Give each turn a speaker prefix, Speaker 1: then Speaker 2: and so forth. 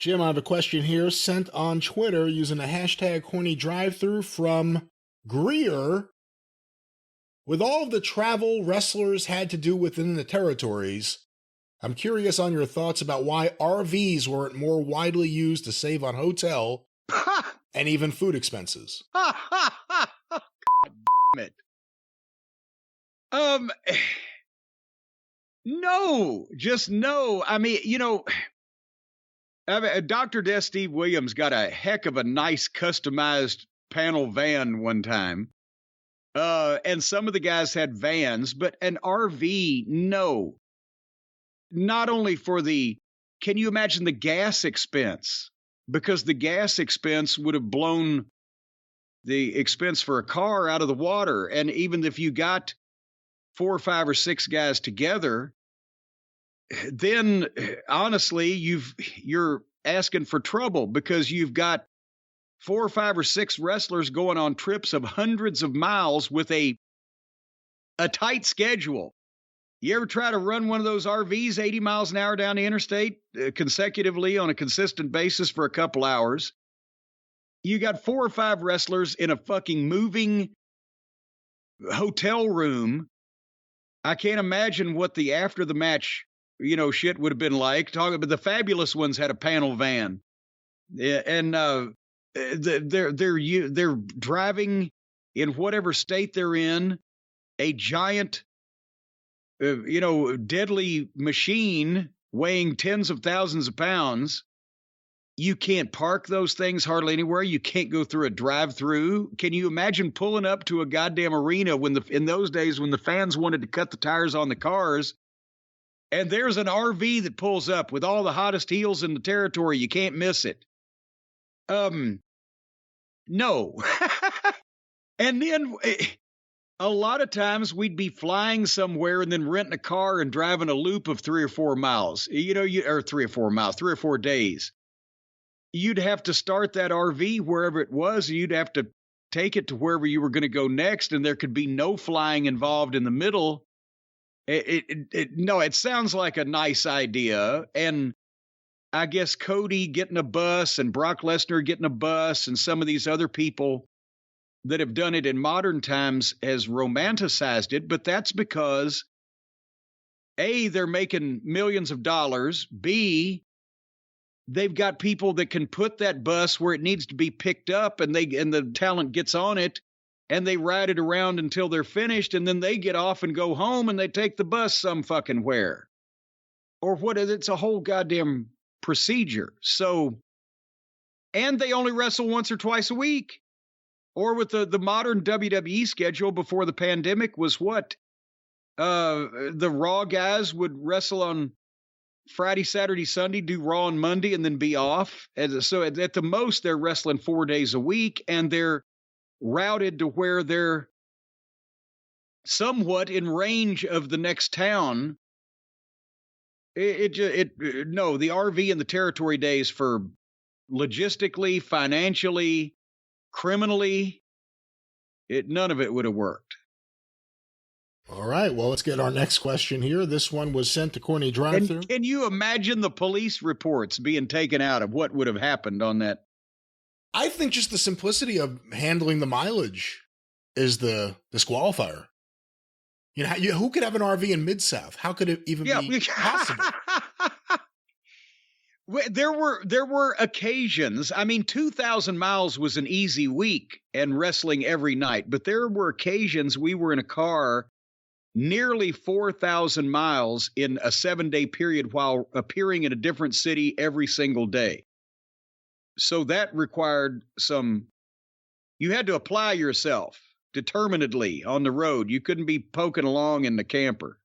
Speaker 1: Jim, I have a question here sent on Twitter using the hashtag CornyDriveThru from Greer. With all of the travel wrestlers had to do within the territories, I'm curious on your thoughts about why RVs weren't more widely used to save on hotel and even food expenses.
Speaker 2: God damn it. No, just no. I mean, Dr. Death Steve Williams got a heck of a nice customized panel van one time. And some of the guys had vans, but an RV, no. Not only for can you imagine the gas expense? Because the gas expense would have blown the expense for a car out of the water. And even if you got 4 or 5 or 6 guys together, then honestly, you're asking for trouble, because you've got 4 or 5 or 6 wrestlers going on trips of hundreds of miles with a tight schedule. You ever try to run one of those RVs 80 miles an hour down the interstate consecutively on a consistent basis for a couple hours? You got 4 or 5 wrestlers in a fucking moving hotel room. I can't imagine what the after the match, shit would have been like. Talking about the Fabulous Ones had a panel van, and they're driving in whatever state they're in, a giant, deadly machine weighing tens of thousands of pounds. You can't park those things hardly anywhere. You can't go through a drive-through. Can you imagine pulling up to a goddamn arena in those days when the fans wanted to cut the tires on the cars, and there's an RV that pulls up with all the hottest heels in the territory? You can't miss it. No. And then a lot of times we'd be flying somewhere and then renting a car and driving a loop of 3 or 4 miles, or 3 or 4 miles, 3 or 4 days. You'd have to start that RV wherever it was, and you'd have to take it to wherever you were going to go next, and there could be no flying involved in the middle. It sounds like a nice idea, and I guess Cody getting a bus and Brock Lesnar getting a bus and some of these other people that have done it in modern times has romanticized it, but that's because A, they're making millions of dollars, B, they've got people that can put that bus where it needs to be picked up, and the talent gets on it and they ride it around until they're finished, and then they get off and go home and they take the bus some fucking where. Or what? It's a whole goddamn procedure. So, and they only wrestle once or twice a week. Or with the modern WWE schedule before the pandemic was what? The Raw guys would wrestle on Friday, Saturday, Sunday, do Raw on Monday, and then be off. And so at the most, they're wrestling 4 days a week, and they're routed to where they're somewhat in range of the next town. No, the RV and the territory days, for logistically, financially, criminally, none of it would have worked.
Speaker 1: All right, well, let's get our next question here. This one was sent to CornyDriveThru.
Speaker 2: Can you imagine the police reports being taken out of what would have happened on that?
Speaker 1: I think just the simplicity of handling the mileage is the disqualifier. Who could have an RV in Mid-South? How could it even be possible?
Speaker 2: There were occasions. I mean, 2,000 miles was an easy week and wrestling every night, but there were occasions we were in a car nearly 4,000 miles in a 7-day period while appearing in a different city every single day. So that required you had to apply yourself determinedly on the road. You couldn't be poking along in the camper.